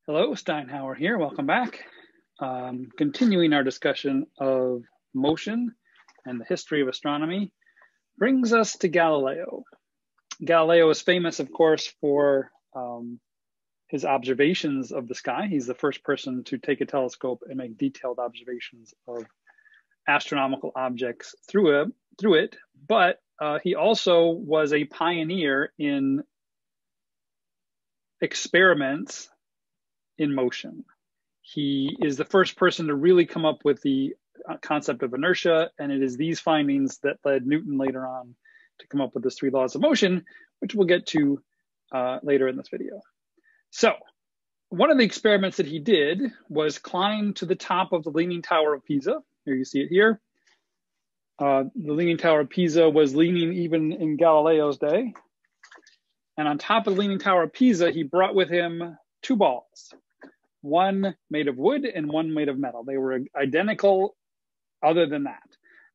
Hello, Steinhauer here. Welcome back. Continuing our discussion of motion and the history of astronomy brings us to Galileo. Galileo is famous, of course, for his observations of the sky. He's the first person to take a telescope and make detailed observations of astronomical objects through it. But he also was a pioneer in experiments in motion. He is the first person to really come up with the concept of inertia, and it is these findings that led Newton later on to come up with his 3 laws of motion, which we'll get to later in this video. So one of the experiments that he did was climb to the top of the Leaning Tower of Pisa. Here you see it here. The Leaning Tower of Pisa was leaning even in Galileo's day. And on top of the Leaning Tower of Pisa, he brought with him 2 balls. One made of wood and one made of metal. They were identical other than that.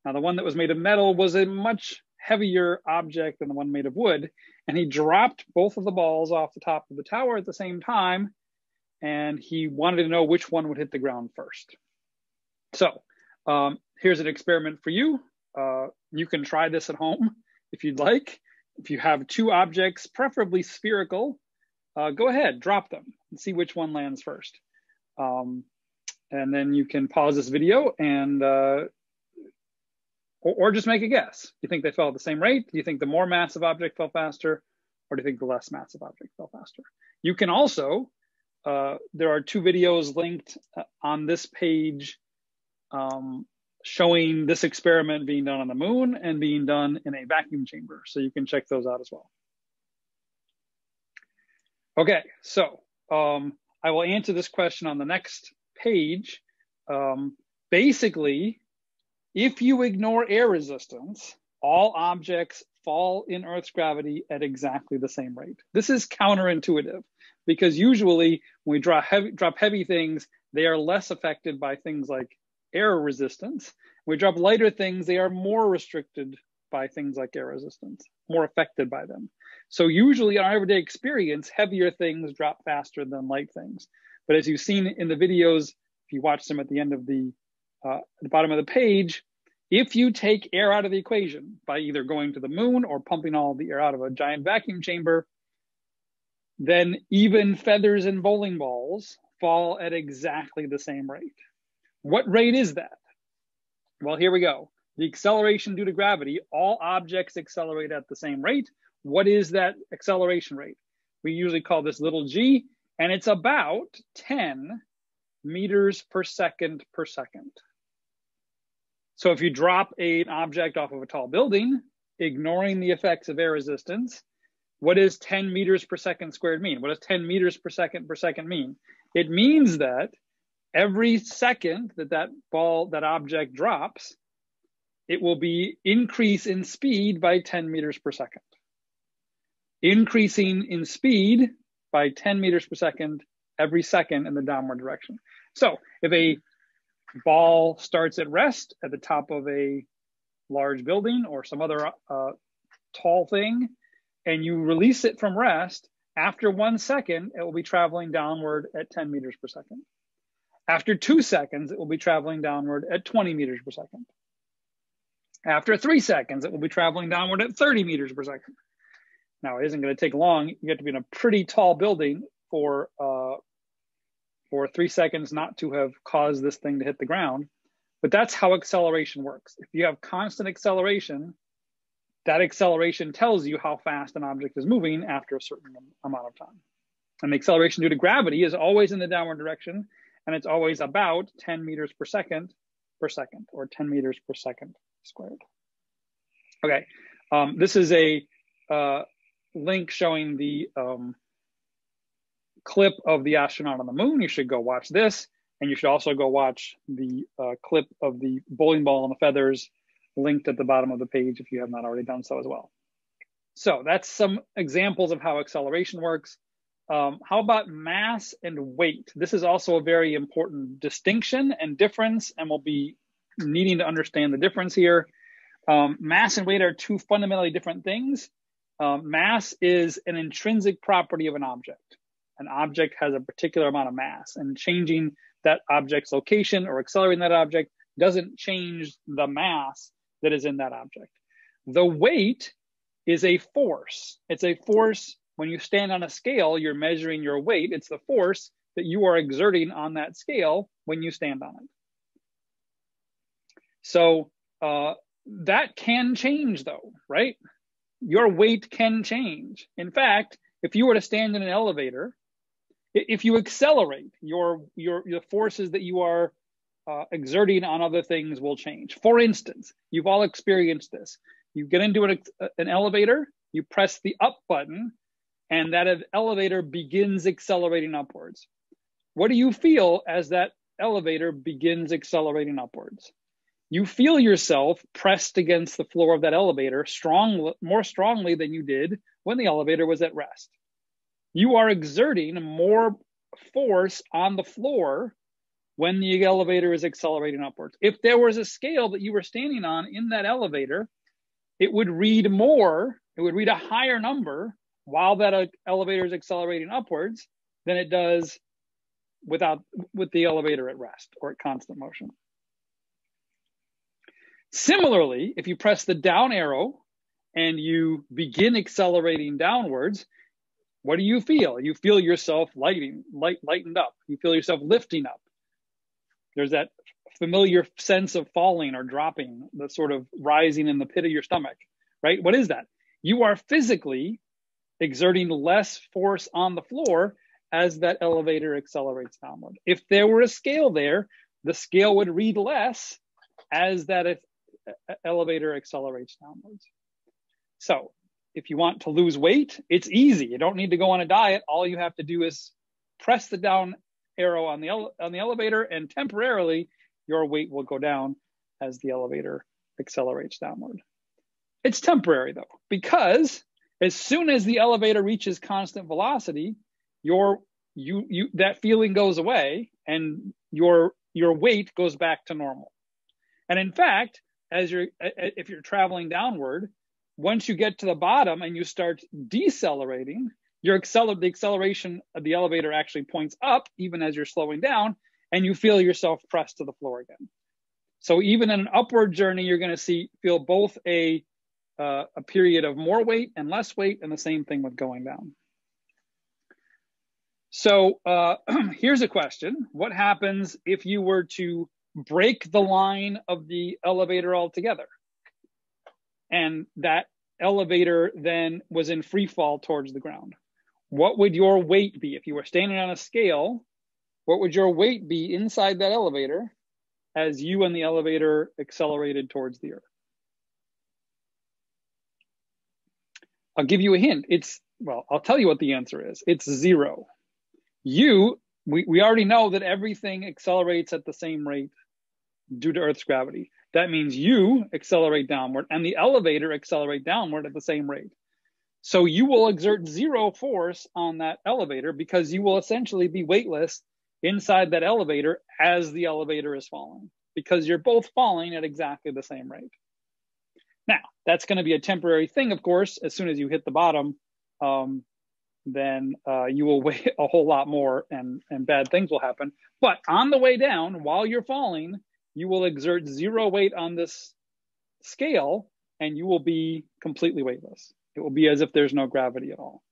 Now, the one that was made of metal was a much heavier object than the one made of wood, and he dropped both of the balls off the top of the tower at the same time, and he wanted to know which one would hit the ground first. So here's an experiment for you. You can try this at home if you'd like. If you have 2 objects, preferably spherical, go ahead, drop them and see which one lands first. And then you can pause this video and, or just make a guess. Do you think they fell at the same rate? Do you think the more massive object fell faster? Or do you think the less massive object fell faster? You can also, there are 2 videos linked on this page showing this experiment being done on the moon and being done in a vacuum chamber. So you can check those out as well. Okay, so I will answer this question on the next page. Basically, if you ignore air resistance, all objects fall in Earth's gravity at exactly the same rate. This is counterintuitive because usually when we drop heavy things, they are less affected by things like air resistance. When we drop lighter things, they are more restricted by things like air resistance, more affected by them. So usually in our everyday experience, heavier things drop faster than light things. But as you've seen in the videos, if you watch them at the end of the bottom of the page, if you take air out of the equation by either going to the moon or pumping all the air out of a giant vacuum chamber, then even feathers and bowling balls fall at exactly the same rate. What rate is that? Well, here we go. The acceleration due to gravity, all objects accelerate at the same rate. What is that acceleration rate? We usually call this little g, and it's about 10 meters per second per second. So if you drop an object off of a tall building, ignoring the effects of air resistance, what does 10 meters per second squared mean? What does 10 meters per second mean? It means that every second that object drops, it will be increase in speed by 10 meters per second. Increasing in speed by 10 meters per second every second in the downward direction. So if a ball starts at rest at the top of a large building or some other tall thing, and you release it from rest, after 1 second, it will be traveling downward at 10 meters per second. After 2 seconds, it will be traveling downward at 20 meters per second. After 3 seconds, it will be traveling downward at 30 meters per second. Now, it isn't going to take long. You have to be in a pretty tall building for 3 seconds not to have caused this thing to hit the ground. But that's how acceleration works. If you have constant acceleration, that acceleration tells you how fast an object is moving after a certain amount of time. And the acceleration due to gravity is always in the downward direction, and it's always about 10 meters per second, or 10 meters per second squared. Okay, this is a link showing the clip of the astronaut on the moon. You should go watch this, and you should also go watch the clip of the bowling ball and the feathers linked at the bottom of the page if you have not already done so as well. So that's some examples of how acceleration works. How about mass and weight? This is also a very important distinction and difference, and we'll be needing to understand the difference here. Mass and weight are 2 fundamentally different things. Mass is an intrinsic property of an object. An object has a particular amount of mass, and changing that object's location or accelerating that object doesn't change the mass that is in that object. The weight is a force. It's a force. When you stand on a scale, you're measuring your weight. It's the force that you are exerting on that scale when you stand on it. So that can change though, right? Your weight can change. In fact, if you were to stand in an elevator, if you accelerate, the forces that you are exerting on other things will change. For instance, you've all experienced this. You get into an elevator, you press the up button, and that elevator begins accelerating upwards. What do you feel as that elevator begins accelerating upwards? You feel yourself pressed against the floor of that elevator more strongly than you did when the elevator was at rest. You are exerting more force on the floor when the elevator is accelerating upwards. If there was a scale that you were standing on in that elevator, it would read more, it would read a higher number while that elevator is accelerating upwards than it does with the elevator at rest or at constant motion. Similarly, if you press the down arrow and you begin accelerating downwards, what do you feel? You feel yourself lightened up. You feel yourself lifting up. There's that familiar sense of falling or dropping, the sort of rising in the pit of your stomach, right? What is that? You are physically exerting less force on the floor as that elevator accelerates downward. If there were a scale there, the scale would read less as that elevator accelerates downwards. So if you want to lose weight, it's easy. You don't need to go on a diet. All you have to do is press the down arrow on the elevator, and temporarily your weight will go down as the elevator accelerates downward. It's temporary though, because as soon as the elevator reaches constant velocity, that feeling goes away and your weight goes back to normal. And in fact, if you're traveling downward, once you get to the bottom and you start decelerating, the acceleration of the elevator actually points up even as you're slowing down, and you feel yourself pressed to the floor again. So even in an upward journey, you're going to feel both a period of more weight and less weight, and the same thing with going down. So here's a question. What happens if you were to break the line of the elevator altogether, and that elevator then was in free fall towards the ground? What would your weight be? If you were standing on a scale, what would your weight be inside that elevator as you and the elevator accelerated towards the earth? I'll give you a hint. I'll tell you what the answer is. It's 0. We already know that everything accelerates at the same rate due to Earth's gravity. That means you accelerate downward and the elevator accelerate downward at the same rate. So you will exert 0 force on that elevator because you will essentially be weightless inside that elevator as the elevator is falling, because you're both falling at exactly the same rate. Now, that's going to be a temporary thing, of course. As soon as you hit the bottom, then you will weigh a whole lot more and bad things will happen. But on the way down, while you're falling, you will exert 0 weight on this scale and you will be completely weightless. It will be as if there's no gravity at all.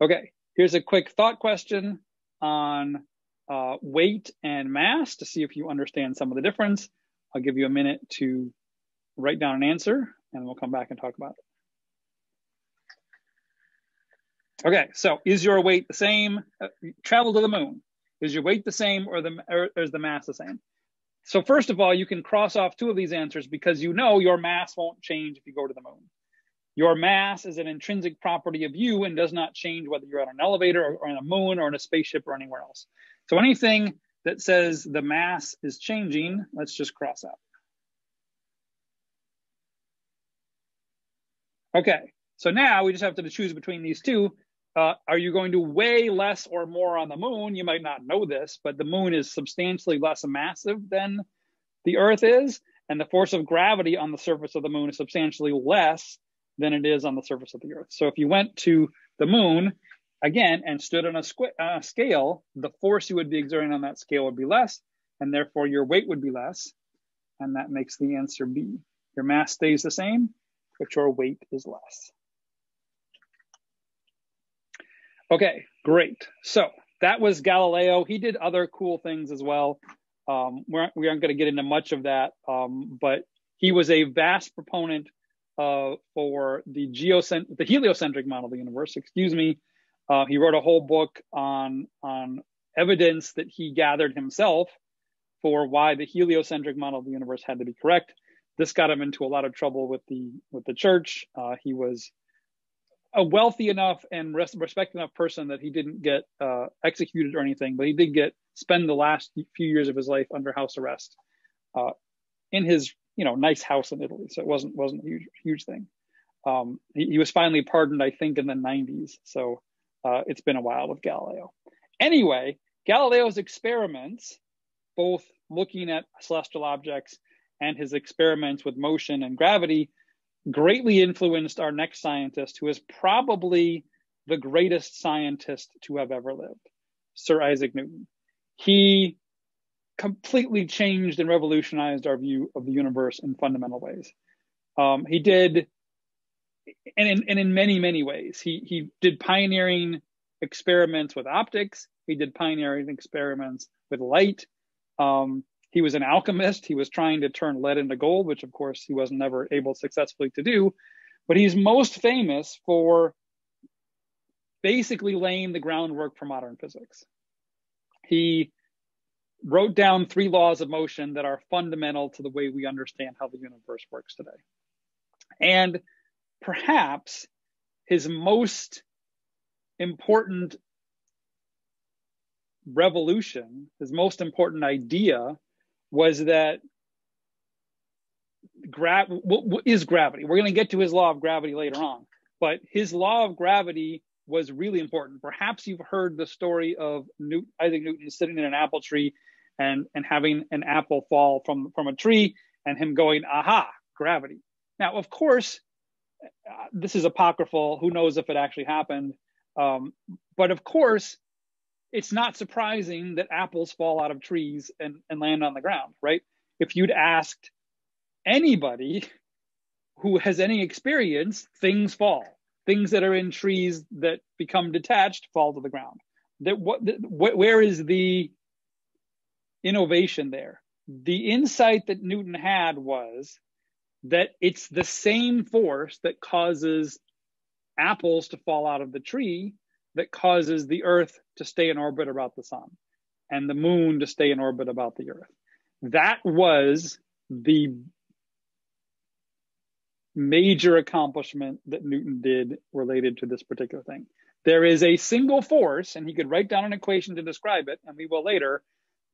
Okay, here's a quick thought question on weight and mass to see if you understand some of the difference. I'll give you a minute to write down an answer and we'll come back and talk about it. Okay, so is your weight the same? Travel to the moon. Is your weight the same or is the mass the same? So first of all, you can cross off 2 of these answers because you know your mass won't change if you go to the moon. Your mass is an intrinsic property of you and does not change whether you're on an elevator or on a moon or in a spaceship or anywhere else. So anything that says the mass is changing, let's just cross out. Okay, so now we just have to choose between these 2. Are you going to weigh less or more on the moon? You might not know this, but the moon is substantially less massive than the Earth is, and the force of gravity on the surface of the moon is substantially less than it is on the surface of the Earth. So if you went to the moon, again, and stood on a scale, the force you would be exerting on that scale would be less, and therefore your weight would be less. And that makes the answer B. Your mass stays the same, but your weight is less. Okay, great. So that was Galileo. He did other cool things as well. We aren't going to get into much of that, but he was a vast proponent for the heliocentric model of the universe. He wrote a whole book on evidence that he gathered himself for why the heliocentric model of the universe had to be correct. This got him into a lot of trouble with the church. He was a wealthy enough and respected enough person that he didn't get executed or anything, but he did spend the last few years of his life under house arrest in his nice house in Italy. So it wasn't a huge thing. He was finally pardoned, I think, in the 90s. So it's been a while with Galileo. Anyway, Galileo's experiments, both looking at celestial objects and his experiments with motion and gravity, greatly influenced our next scientist, who is probably the greatest scientist to have ever lived, Sir Isaac Newton. He completely changed and revolutionized our view of the universe in fundamental ways. He did, and in many, many ways, he did pioneering experiments with optics. He did pioneering experiments with light. He was an alchemist. He was trying to turn lead into gold, which of course he was never able successfully to do. But he's most famous for basically laying the groundwork for modern physics. He wrote down 3 laws of motion that are fundamental to the way we understand how the universe works today. And perhaps his most important revolution, his most important idea, was that what is gravity? We're going to get to his law of gravity later on, but his law of gravity was really important. Perhaps you've heard the story of Isaac Newton sitting in an apple tree and having an apple fall from a tree and him going, aha, gravity. Now, of course, this is apocryphal. Who knows if it actually happened? But of course, it's not surprising that apples fall out of trees and land on the ground, right? If you'd asked anybody who has any experience, things fall. Things that are in trees that become detached fall to the ground. Where is the innovation there? The insight that Newton had was that it's the same force that causes apples to fall out of the tree that causes the Earth to stay in orbit about the sun and the moon to stay in orbit about the Earth. That was the major accomplishment that Newton did related to this particular thing. There is a single force, and he could write down an equation to describe it, and we will later,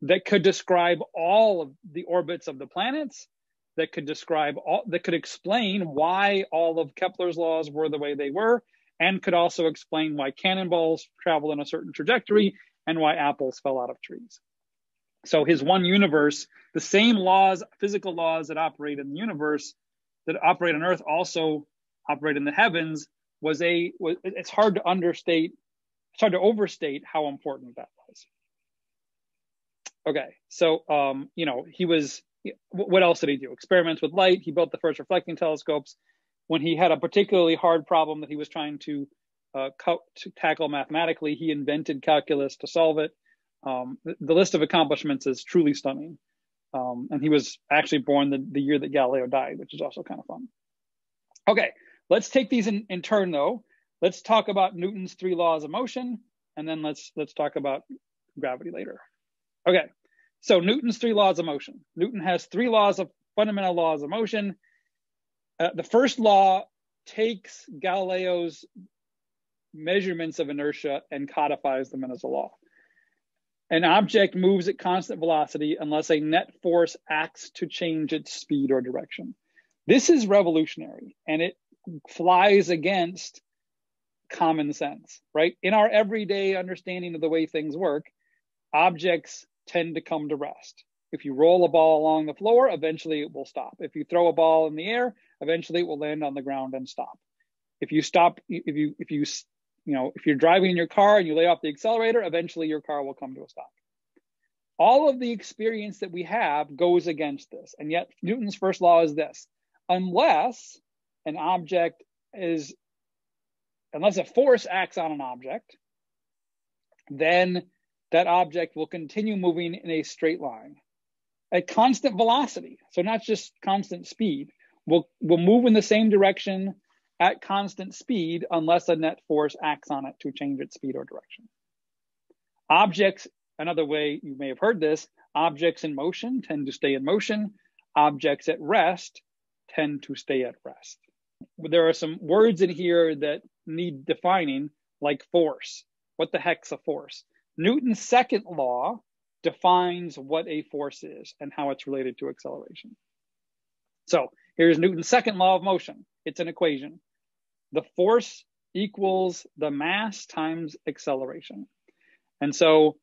that could describe all of the orbits of the planets, that could explain why all of Kepler's laws were the way they were, and could also explain why cannonballs travel in a certain trajectory and why apples fell out of trees. So his one universe, the same laws, physical laws that operate in the universe, that operate on Earth, also operate in the heavens, it's hard to overstate how important that was. Okay, so, what else did he do? Experiments with light. He built the first reflecting telescopes. When he had a particularly hard problem that he was trying to tackle mathematically, he invented calculus to solve it. The list of accomplishments is truly stunning. And he was actually born the year that Galileo died, which is also kind of fun. Okay, let's take these in turn though. Let's talk about Newton's 3 laws of motion, and then let's talk about gravity later. Okay, so Newton's 3 laws of motion. Newton has 3 fundamental laws of motion. The first law takes Galileo's measurements of inertia and codifies them as a law. An object moves at constant velocity unless a net force acts to change its speed or direction. This is revolutionary, and it flies against common sense, right? In our everyday understanding of the way things work, objects tend to come to rest. If you roll a ball along the floor, eventually it will stop. If you throw a ball in the air, eventually it will land on the ground and stop. If you if you're driving in your car and you lay off the accelerator, eventually your car will come to a stop. All of the experience that we have goes against this. And yet Newton's first law is this: unless a force acts on an object, then that object will continue moving in a straight line at constant velocity. So not just constant speed. We'll move in the same direction at constant speed unless a net force acts on it to change its speed or direction. Objects, another way you may have heard this, objects in motion tend to stay in motion. Objects at rest tend to stay at rest. There are some words in here that need defining, like force. What the heck's a force? Newton's second law defines what a force is and how it's related to acceleration. So here's Newton's second law of motion. It's an equation. The force equals the mass times acceleration. And so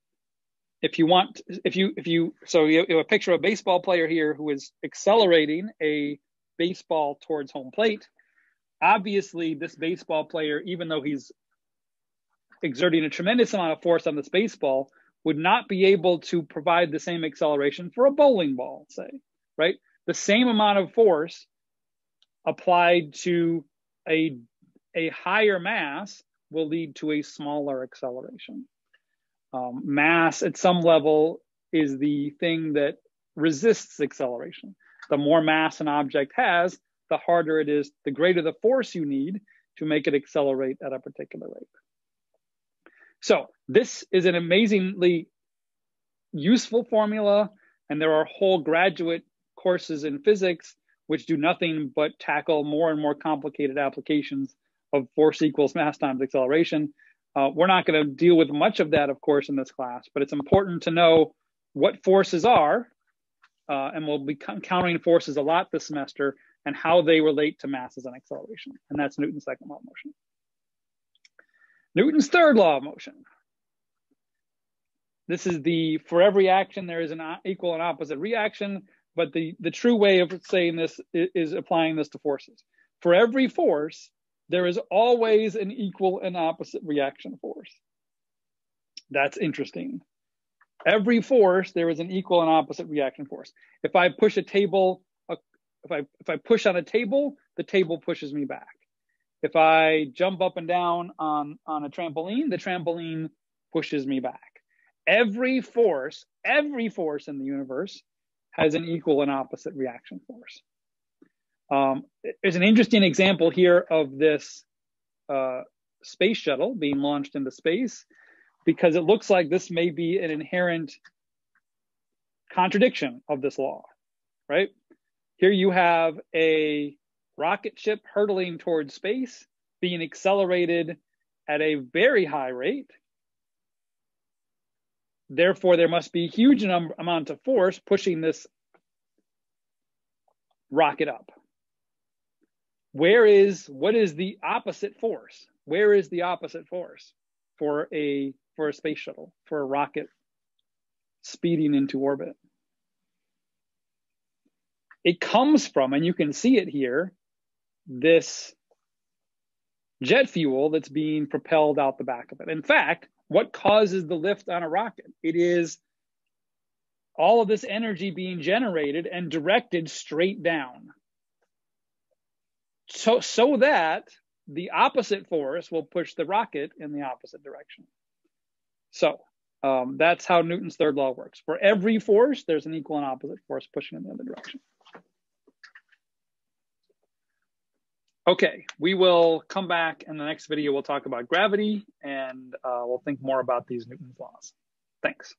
you have a picture of a baseball player here who is accelerating a baseball towards home plate. Obviously, this baseball player, even though he's exerting a tremendous amount of force on this baseball, would not be able to provide the same acceleration for a bowling ball, say, right? The same amount of force applied to a higher mass will lead to a smaller acceleration. Mass at some level is the thing that resists acceleration. The more mass an object has, the harder it is, the greater the force you need to make it accelerate at a particular rate. So this is an amazingly useful formula, and there are whole graduate courses in physics which do nothing but tackle more and more complicated applications of force equals mass times acceleration. We're not going to deal with much of that, of course, in this class, but it's important to know what forces are, and we'll be counting forces a lot this semester, and how they relate to masses and acceleration. And that's Newton's second law of motion. Newton's third law of motion. This is for every action, there is an equal and opposite reaction, but the true way of saying this is applying this to forces. For every force, there is always an equal and opposite reaction force. That's interesting. Every force, there is an equal and opposite reaction force. If I push a table, if I push on a table, the table pushes me back. If I jump up and down on a trampoline, the trampoline pushes me back. Every force in the universe has an equal and opposite reaction force. There's an interesting example here of this space shuttle being launched into space, because it looks like this may be an inherent contradiction of this law, right? Here you have a rocket ship hurtling towards space, being accelerated at a very high rate. Therefore, there must be a huge amount of force pushing this rocket up. What is the opposite force? Where is the opposite force for a space shuttle, for a rocket speeding into orbit? It comes from, and you can see it here, this jet fuel that's being propelled out the back of it. In fact, what causes the lift on a rocket? It is all of this energy being generated and directed straight down, so that the opposite force will push the rocket in the opposite direction. So that's how Newton's third law works. For every force, there's an equal and opposite force pushing in the other direction. Okay, we will come back in the next video. We'll talk about gravity, and we'll think more about these Newton's laws. Thanks.